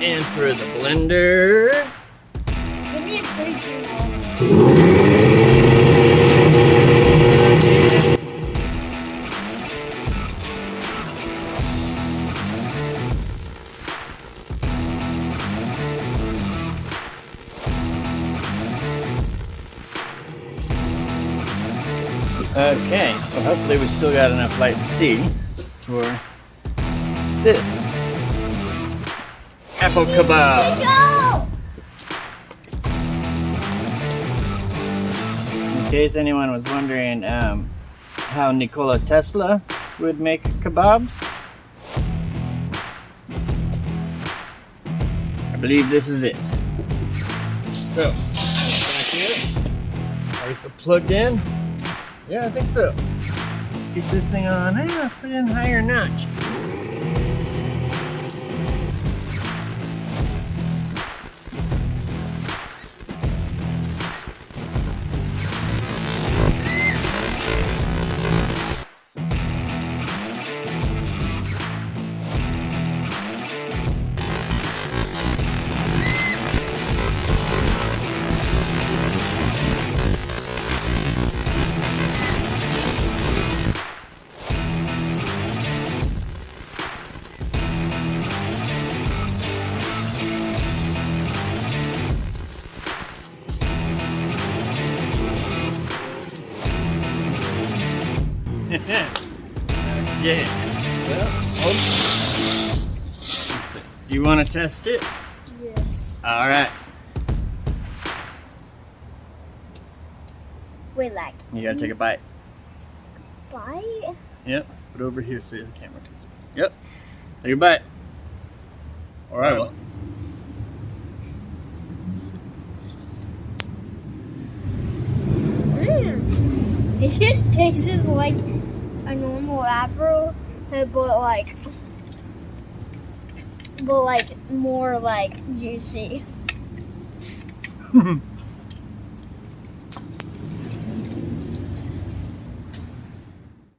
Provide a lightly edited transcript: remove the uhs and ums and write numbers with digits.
And for the blender. Give me a 3 kilo. Okay, well hopefully we still got enough light to see for this apple kebab. Go! In case anyone was wondering how Nikola Tesla would make kebabs, I believe this is it. So, back here. Are we still plugged in? Yeah, I think so. Get this thing on. Hey, let's put it in higher notch. Yeah. Well, you want to test it? Yes. All right. Wait, like. You gotta take a bite. Bite? Yep. Put it over here so the camera can see. Yep. Take a bite. All right. Well. It just tastes like a normal apple, but like more like juicy.